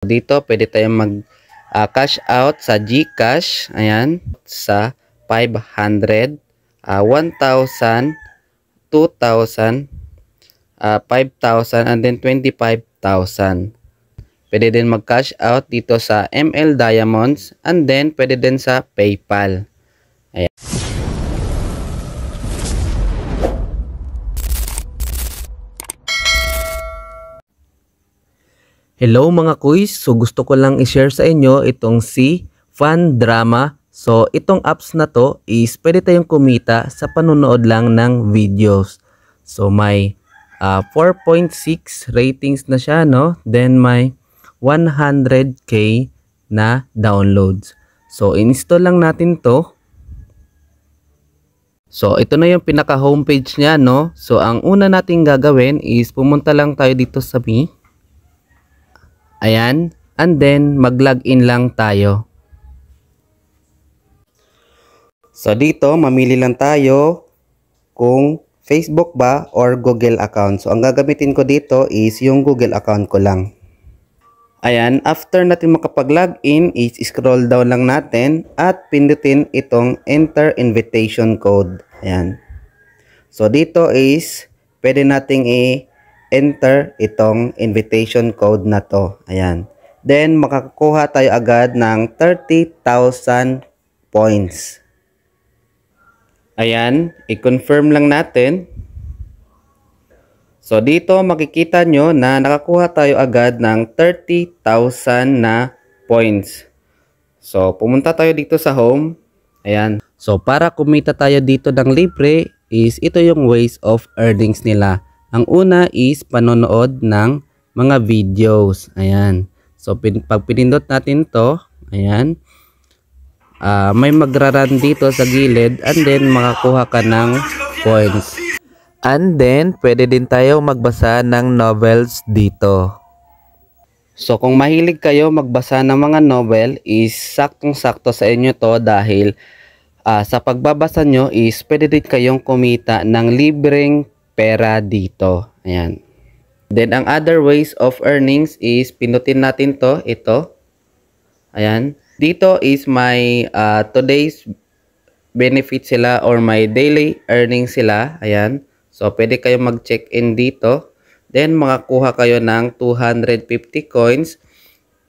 Dito pwede tayong mag cash out sa GCash, ayan, sa 500, 1,000, 2,000, 5,000 and then 25,000. Pwede din mag-cash out dito sa ML Diamonds and then pwede din sa PayPal. Ayan. Hello mga kuys, so gusto ko lang i-share sa inyo itong si Fun Drama. So itong apps na to is pwede tayong kumita sa panonood lang ng videos. So may 4.6 ratings na siya, no? Then may 100k na downloads. So install lang natin to. So ito na yung pinaka homepage niya, no? So ang una nating gagawin is pumunta lang tayo dito sa Me. Ayan, and then mag-login lang tayo. So dito, mamili lang tayo kung Facebook ba or Google account. So ang gagamitin ko dito is yung Google account ko lang. Ayan, after natin makapag-login is scroll down lang natin at pindutin itong enter invitation code. Ayan. So dito is pwede nating enter itong invitation code na to. Ayan. Then, makakuha tayo agad ng 30,000 points. Ayan. I-confirm lang natin. So, dito makikita nyo na nakakuha tayo agad ng 30,000 na points. So, pumunta tayo dito sa home. Ayan. So, para kumita tayo dito ng libre is ito yung ways of earnings nila. Ang una is panonood ng mga videos. Ayan. So, pag pinindot natin to, ayan, may magraran dito sa gilid and then makakuha ka ng points. And then, pwede din tayo magbasa ng novels dito. So, kung mahilig kayo magbasa ng mga novel is saktong-sakto sa inyo to dahil sa pagbabasa nyo is pwede din kayong kumita ng libreng pera dito. Ayan. Then, ang other ways of earnings is pinutin natin to. Ito. Ayan. Dito is may today's benefit sila or may daily earnings sila. Ayan. So, pwede kayong mag-check-in dito. Then, makakuha kayo ng 250 coins,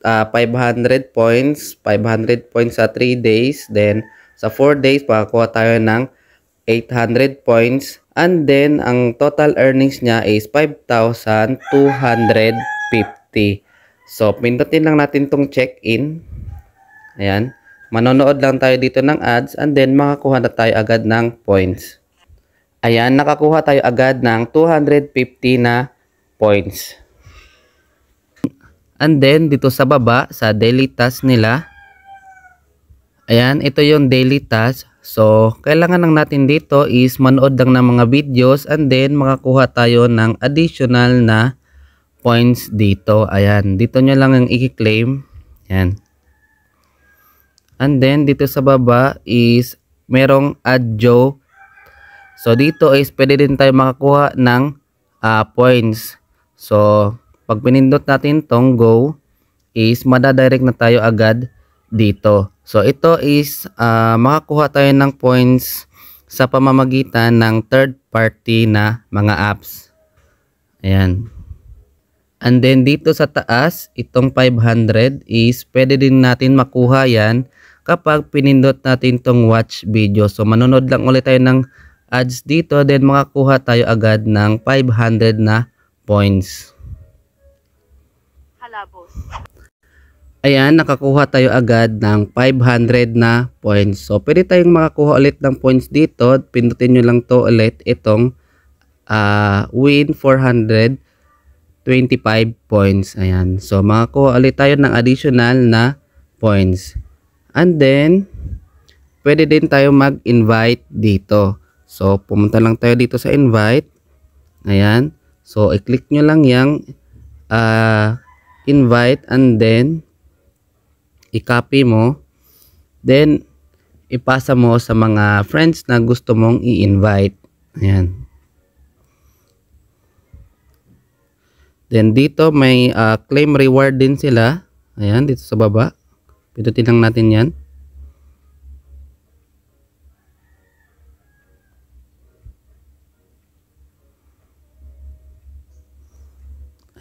500 points, 500 points sa 3 days. Then, sa 4 days, makakuha tayo ng 800 points. And then, ang total earnings niya is 5,250. So, pindutin lang natin tong check-in. Ayan. Manonood lang tayo dito ng ads and then makakuha na tayo agad ng points. Ayan, nakakuha tayo agad ng 250 na points. And then, dito sa baba, sa daily task nila, ayan, ito yung daily task. So, kailangan lang natin dito is manood lang ng mga videos and then makakuha tayo ng additional na points dito. Ayan, dito nyo lang ang i-claim. Ayan. And then, dito sa baba is merong add joke. So, dito is pwede din tayo makakuha ng points. So, pag pinindot natin tong go, is madadirect na tayo agad dito. So, ito is makakuha tayo ng points sa pamamagitan ng third party na mga apps. Ayan. And then, dito sa taas, itong 500 is pwede din natin makuha yan kapag pinindot natin tong watch video. So, manonood lang ulit tayo ng ads dito, then makakuha tayo agad ng 500 na points. Halabos. Ayan, nakakuha tayo agad ng 500 na points. So, pwede tayong makakuha ulit ng points dito. Pindutin nyo lang to ulit itong win 425 points. Ayan. So, makakuha ulit tayo ng additional na points. And then, pwede din tayo mag-invite dito. So, pumunta lang tayo dito sa invite. Ayan. So, i-click nyo lang yung invite and then i-copy mo. Then, ipasa mo sa mga friends na gusto mong i-invite. Ayan. Then, dito may claim reward din sila. Ayan, dito sa baba. Pindutin lang natin yan.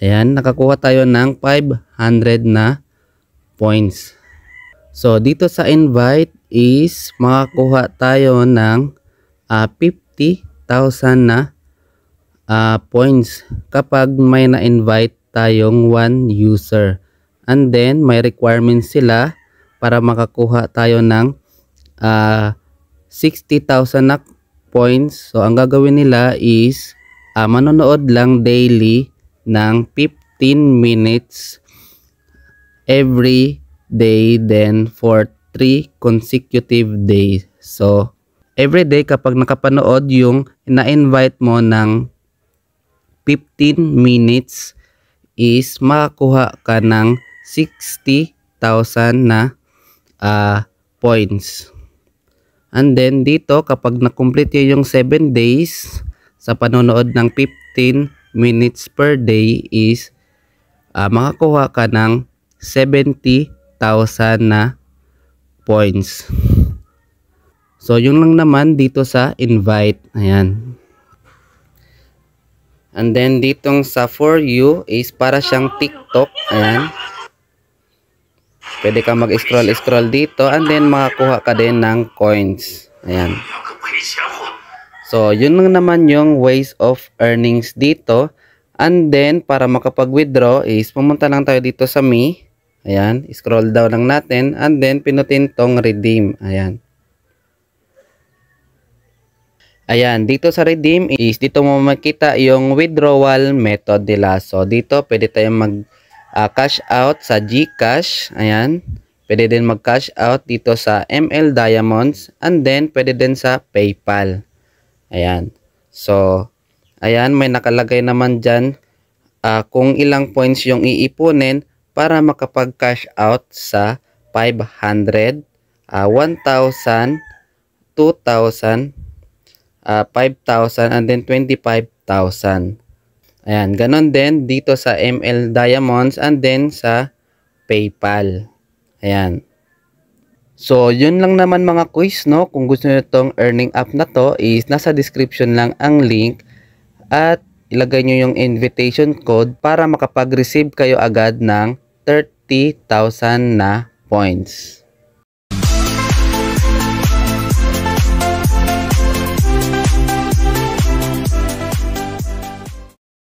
Ayan, nakakuha tayo ng 500 na points. So, dito sa invite is makakuha tayo ng 50,000 na points kapag may na-invite tayong one user. And then, may requirements sila para makakuha tayo ng 60,000 na points. So, ang gagawin nila is manonood lang daily ng 15 minutes every day, then for 3 consecutive days. So, every day kapag nakapanood yung na-invite mo ng 15 minutes is makakuha ka ng 60,000 na points. And then dito kapag na-complete yung 7 days sa panonood ng 15 minutes per day is makakuha ka ng 70,000 na points. So yun lang naman dito sa invite. Ayan. And then ditong sa for you is para siyang TikTok. Ayan. Pwede ka mag-scroll dito and then makakuha ka din ng coins. Ayan. So, yun lang naman yung ways of earnings dito. And then, para makapag-withdraw is pumunta lang tayo dito sa me. Ayan. Scroll down lang natin. And then, pinutin tong redeem. Ayan. Ayan. Dito sa redeem is dito mo makita yung withdrawal method nila. So, dito pwede tayong mag-cash out sa GCash. Ayan. Pwede din mag-cash out dito sa ML Diamonds. And then, pwede din sa PayPal. Ayan. So, ayan, may nakalagay naman dyan kung ilang points yung iipunin para makapag-cash out sa 500, 1,000, 2,000, 5,000, and then 25,000. Ayan, ganon din dito sa ML Diamonds and then sa PayPal. Ayan. So, yun lang naman mga quiz, no? Kung gusto nyo itong earning app na to is nasa description lang ang link at ilagay nyo yung invitation code para makapag-receive kayo agad ng 30,000 na points.